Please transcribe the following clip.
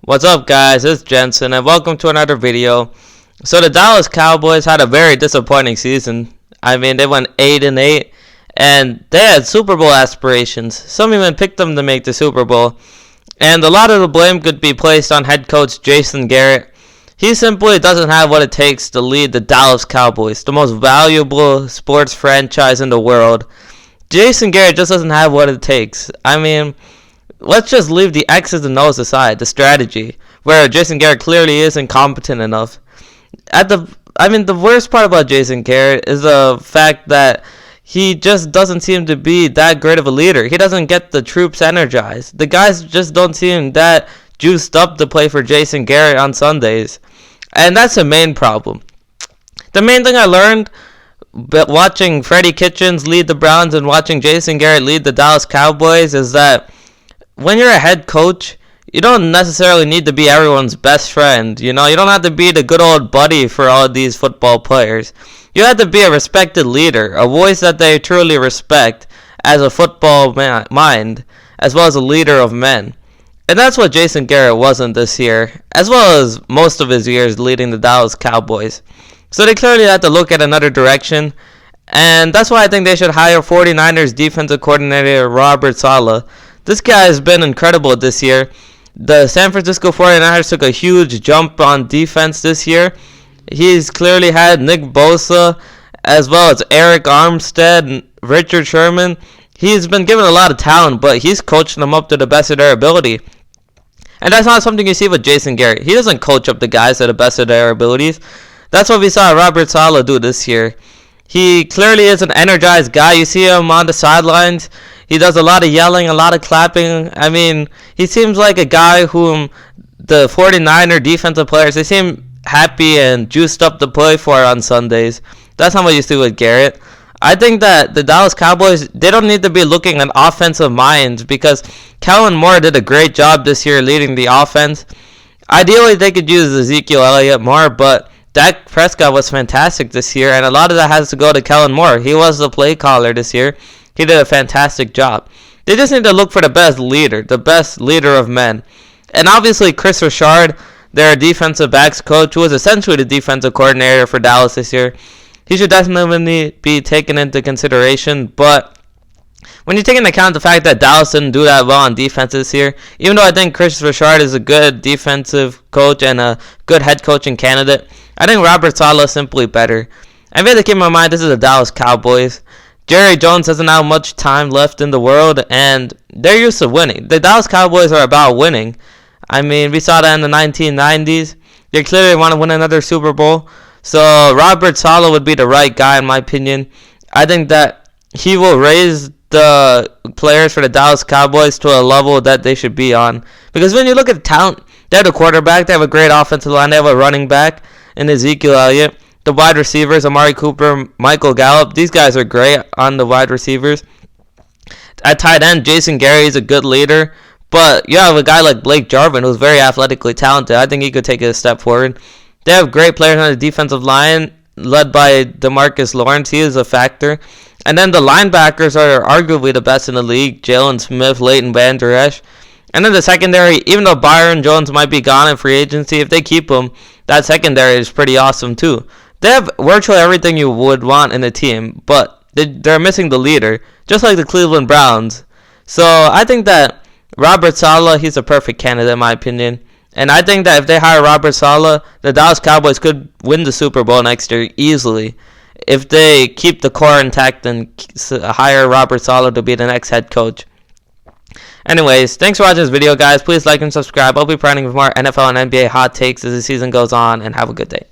What's up, guys? It's Jensen and welcome to another video. So the Dallas Cowboys had a very disappointing season. I mean, they went 8-8 and they had Super Bowl aspirations. Some even picked them to make the Super Bowl. And a lot of the blame could be placed on head coach Jason Garrett. He simply doesn't have what it takes to lead the Dallas Cowboys, the most valuable sports franchise in the world. Jason Garrett just doesn't have what it takes. I mean, let's just leave the X's and O's aside, the strategy, where Jason Garrett clearly isn't competent enough. The worst part about Jason Garrett is the fact that he just doesn't seem to be that great of a leader. He doesn't get the troops energized. The guys just don't seem that juiced up to play for Jason Garrett on Sundays. And that's the main problem. The main thing I learned watching Freddie Kitchens lead the Browns and watching Jason Garrett lead the Dallas Cowboys is that when you're a head coach, you don't necessarily need to be everyone's best friend. You don't have to be the good old buddy for all of these football players. You have to be a respected leader, a voice that they truly respect as a football mind, as well as a leader of men. And that's what Jason Garrett wasn't this year, as well as most of his years leading the Dallas Cowboys. So they clearly had to look at another direction, and that's why I think they should hire 49ers defensive coordinator Robert Saleh. This guy has been incredible this year. The San Francisco 49ers took a huge jump on defense this year. He's clearly had Nick Bosa, as well as Eric Armstead and Richard Sherman. He's been given a lot of talent, but he's coaching them up to the best of their ability. And that's not something you see with Jason Garrett. He doesn't coach up the guys to the best of their abilities. That's what we saw Robert Saleh do this year. He clearly is an energized guy. You see him on the sidelines. He does a lot of yelling, a lot of clapping. I mean, he seems like a guy whom the 49er defensive players, they seem happy and juiced up to play for on Sundays. That's not what you see with Garrett. I think that the Dallas Cowboys, they don't need to be looking at offensive minds because Kellen Moore did a great job this year leading the offense. Ideally, they could use Ezekiel Elliott more, but Dak Prescott was fantastic this year, and a lot of that has to go to Kellen Moore. He was the play caller this year. He did a fantastic job. They just need to look for the best leader of men. And obviously, Chris Richard, their defensive backs coach, who was essentially the defensive coordinator for Dallas this year, he should definitely be taken into consideration. But when you take into account the fact that Dallas didn't do that well on defense this year, even though I think Chris Richard is a good defensive coach and a good head coaching candidate, I think Robert Saleh is simply better. And we have to keep in mind this is the Dallas Cowboys. Jerry Jones doesn't have much time left in the world, and they're used to winning. The Dallas Cowboys are about winning. I mean, we saw that in the 1990s. They clearly want to win another Super Bowl. So Robert Saleh would be the right guy, in my opinion. I think that he will raise the players for the Dallas Cowboys to a level that they should be on. Because when you look at the talent, they have a quarterback, they have a great offensive line, they have a running back in Ezekiel Elliott. The wide receivers, Amari Cooper, Michael Gallup, these guys are great on the wide receivers. At tight end, Jason Garrett is a good leader. But you have a guy like Blake Jarvin who's very athletically talented. I think he could take it a step forward. They have great players on the defensive line, led by DeMarcus Lawrence. He is a factor. And then the linebackers are arguably the best in the league. Jalen Smith, Leighton Vander Esch. And then the secondary, even though Byron Jones might be gone in free agency, if they keep him, that secondary is pretty awesome too. They have virtually everything you would want in a team, but they're missing the leader, just like the Cleveland Browns. So I think that Robert Saleh, he's a perfect candidate in my opinion. And I think that if they hire Robert Saleh, the Dallas Cowboys could win the Super Bowl next year easily. If they keep the core intact and hire Robert Saleh to be the next head coach. Anyways, thanks for watching this video, guys. Please like and subscribe. I'll be providing with more NFL and NBA hot takes as the season goes on, and have a good day.